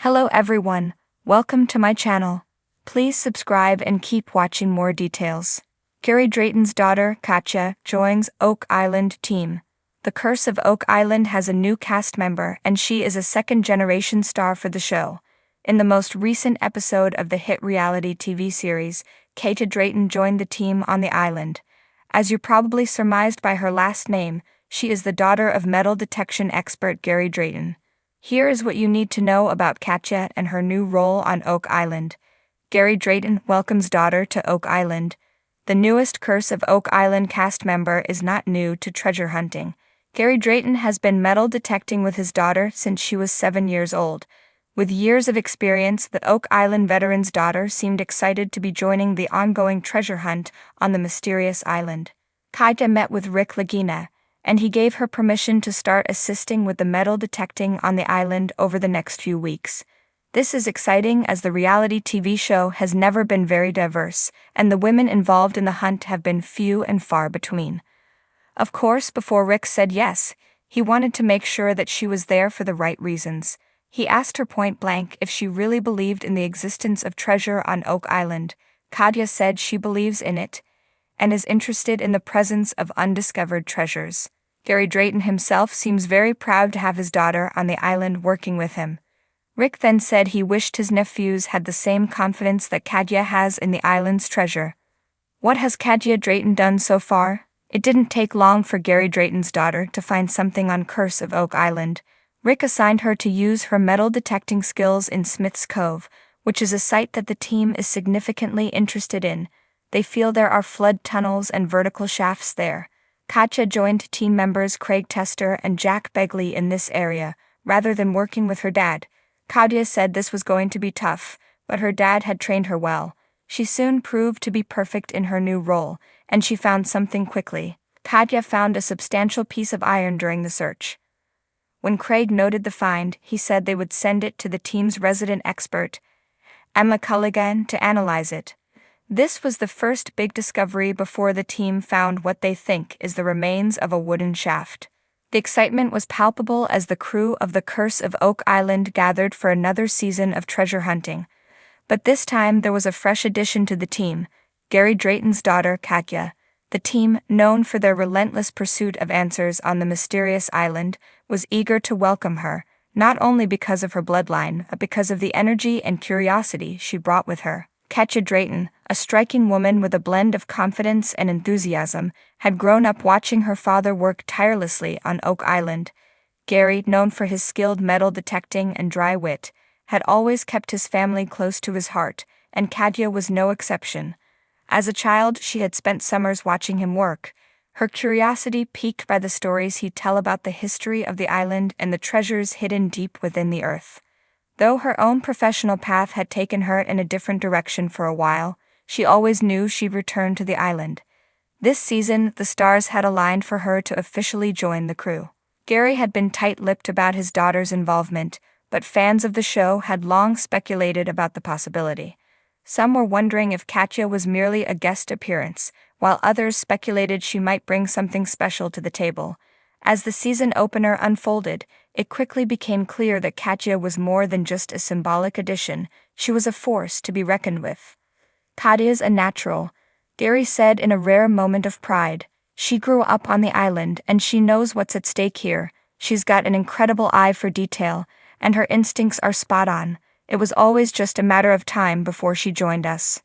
Hello everyone, welcome to my channel. Please subscribe and keep watching more details. Drayton's daughter, Katya, joins Oak Island team. The Curse of Oak Island has a new cast member and she is a second-generation star for the show. In the most recent episode of the hit reality TV series, Katya Drayton joined the team on the island. As you probably surmised by her last name, she is the daughter of metal detection expert Drayton. Here is what you need to know about Katya and her new role on Oak Island. Drayton welcomes daughter to Oak Island. The newest Curse of Oak Island cast member is not new to treasure hunting. Drayton has been metal detecting with his daughter since she was 7 years old. With years of experience, the Oak Island veteran's daughter seemed excited to be joining the ongoing treasure hunt on the mysterious island. Katya met with Rick Lagina, and he gave her permission to start assisting with the metal detecting on the island over the next few weeks. This is exciting as the reality TV show has never been very diverse, and the women involved in the hunt have been few and far between. Of course, before Rick said yes, he wanted to make sure that she was there for the right reasons. He asked her point blank if she really believed in the existence of treasure on Oak Island. Katya said she believes in it, and is interested in the presence of undiscovered treasures. Drayton himself seems very proud to have his daughter on the island working with him. Rick then said he wished his nephews had the same confidence that Katya has in the island's treasure. What has Katya Drayton done so far? It didn't take long for Drayton's daughter to find something on Curse of Oak Island. Rick assigned her to use her metal detecting skills in Smith's Cove, which is a site that the team is significantly interested in. They feel there are flood tunnels and vertical shafts there. Katya joined team members Craig Tester and Jack Begley in this area, rather than working with her dad. Katya said this was going to be tough, but her dad had trained her well. She soon proved to be perfect in her new role, and she found something quickly. Katya found a substantial piece of iron during the search. When Craig noted the find, he said they would send it to the team's resident expert, Emma Culligan, to analyze it. This was the first big discovery before the team found what they think is the remains of a wooden shaft. The excitement was palpable as the crew of the Curse of Oak Island gathered for another season of treasure hunting. But this time there was a fresh addition to the team, Drayton's daughter, Katya. The team, known for their relentless pursuit of answers on the mysterious island, was eager to welcome her, not only because of her bloodline, but because of the energy and curiosity she brought with her. Katya Drayton, a striking woman with a blend of confidence and enthusiasm, had grown up watching her father work tirelessly on Oak Island. Gary, known for his skilled metal detecting and dry wit, had always kept his family close to his heart, and Katya was no exception. As a child, she had spent summers watching him work, her curiosity piqued by the stories he'd tell about the history of the island and the treasures hidden deep within the earth. Though her own professional path had taken her in a different direction for a while, she always knew she'd return to the island. This season, the stars had aligned for her to officially join the crew. Gary had been tight-lipped about his daughter's involvement, but fans of the show had long speculated about the possibility. Some were wondering if Katya was merely a guest appearance, while others speculated she might bring something special to the table. As the season opener unfolded, it quickly became clear that Katya was more than just a symbolic addition. She was a force to be reckoned with. Katya's a natural, Gary said in a rare moment of pride. She grew up on the island and she knows what's at stake here. She's got an incredible eye for detail, and her instincts are spot on. It was always just a matter of time before she joined us.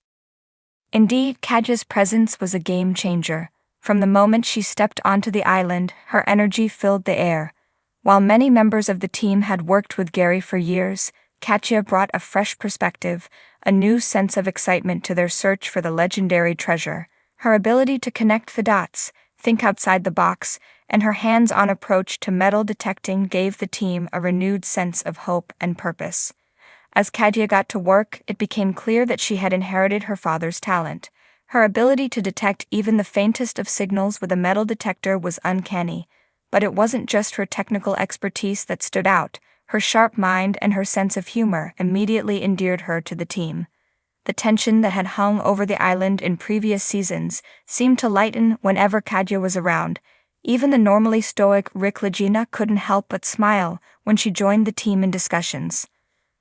Indeed, Katya's presence was a game changer. From the moment she stepped onto the island, her energy filled the air. While many members of the team had worked with Gary for years, Katya brought a fresh perspective, a new sense of excitement to their search for the legendary treasure. Her ability to connect the dots, think outside the box, and her hands-on approach to metal detecting gave the team a renewed sense of hope and purpose. As Katya got to work, it became clear that she had inherited her father's talent. Her ability to detect even the faintest of signals with a metal detector was uncanny. But it wasn't just her technical expertise that stood out. Her sharp mind and her sense of humor immediately endeared her to the team. The tension that had hung over the island in previous seasons seemed to lighten whenever Katya was around. Even the normally stoic Rick Lagina couldn't help but smile when she joined the team in discussions.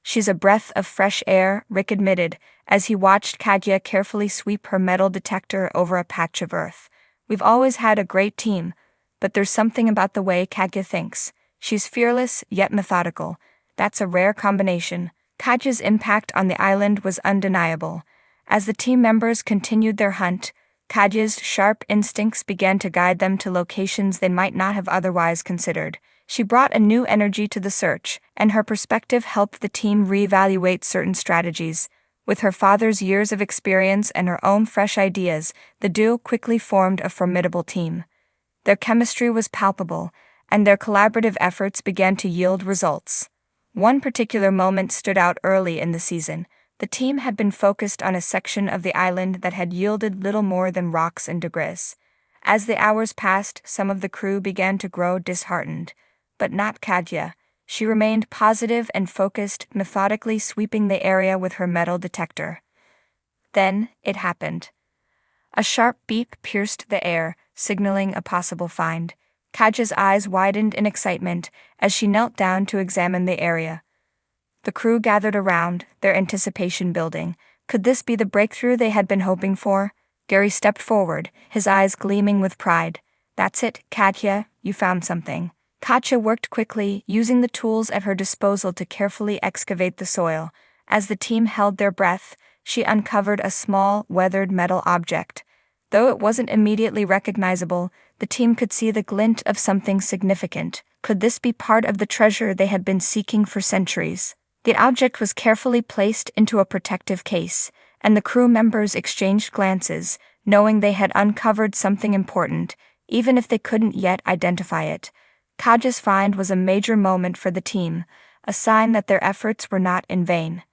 "She's a breath of fresh air," Rick admitted, as he watched Katya carefully sweep her metal detector over a patch of earth. "We've always had a great team, but there's something about the way Katya thinks. She's fearless, yet methodical. That's a rare combination." Katya's impact on the island was undeniable. As the team members continued their hunt, Katya's sharp instincts began to guide them to locations they might not have otherwise considered. She brought a new energy to the search, and her perspective helped the team reevaluate certain strategies. With her father's years of experience and her own fresh ideas, the duo quickly formed a formidable team. Their chemistry was palpable, and their collaborative efforts began to yield results. One particular moment stood out early in the season. The team had been focused on a section of the island that had yielded little more than rocks and debris. As the hours passed, some of the crew began to grow disheartened. But not Katya. She remained positive and focused, methodically sweeping the area with her metal detector. Then, it happened. A sharp beep pierced the air, signaling a possible find. Katya's eyes widened in excitement as she knelt down to examine the area. The crew gathered around, their anticipation building. Could this be the breakthrough they had been hoping for? Gary stepped forward, his eyes gleaming with pride. "That's it, Katya, you found something." Katya worked quickly, using the tools at her disposal to carefully excavate the soil. As the team held their breath, she uncovered a small, weathered metal object. Though it wasn't immediately recognizable, the team could see the glint of something significant. Could this be part of the treasure they had been seeking for centuries? The object was carefully placed into a protective case, and the crew members exchanged glances, knowing they had uncovered something important, even if they couldn't yet identify it. Katya's find was a major moment for the team, a sign that their efforts were not in vain.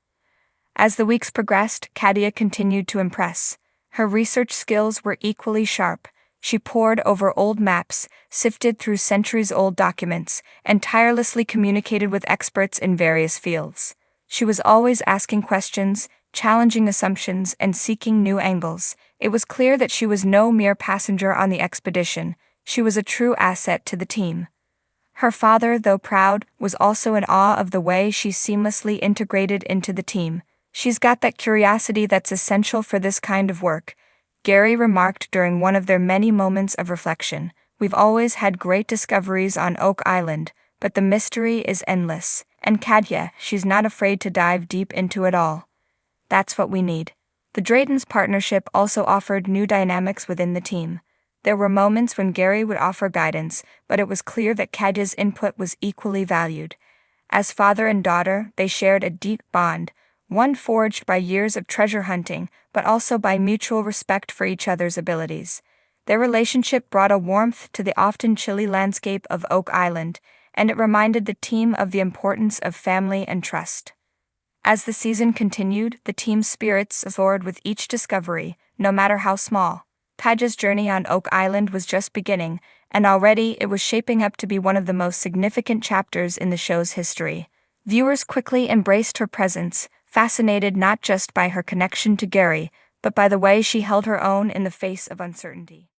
As the weeks progressed, Katya continued to impress. Her research skills were equally sharp. She pored over old maps, sifted through centuries-old documents, and tirelessly communicated with experts in various fields. She was always asking questions, challenging assumptions, and seeking new angles. It was clear that she was no mere passenger on the expedition. She was a true asset to the team. Her father, though proud, was also in awe of the way she seamlessly integrated into the team. "She's got that curiosity that's essential for this kind of work," Gary remarked during one of their many moments of reflection. "We've always had great discoveries on Oak Island, but the mystery is endless. And Katya, she's not afraid to dive deep into it all. That's what we need." The Drayton's partnership also offered new dynamics within the team. There were moments when Gary would offer guidance, but it was clear that Katya's input was equally valued. As father and daughter, they shared a deep bond, one forged by years of treasure hunting, but also by mutual respect for each other's abilities. Their relationship brought a warmth to the often chilly landscape of Oak Island, and it reminded the team of the importance of family and trust. As the season continued, the team's spirits soared with each discovery, no matter how small. Katya's journey on Oak Island was just beginning, and already it was shaping up to be one of the most significant chapters in the show's history. Viewers quickly embraced her presence, fascinated not just by her connection to Gary, but by the way she held her own in the face of uncertainty.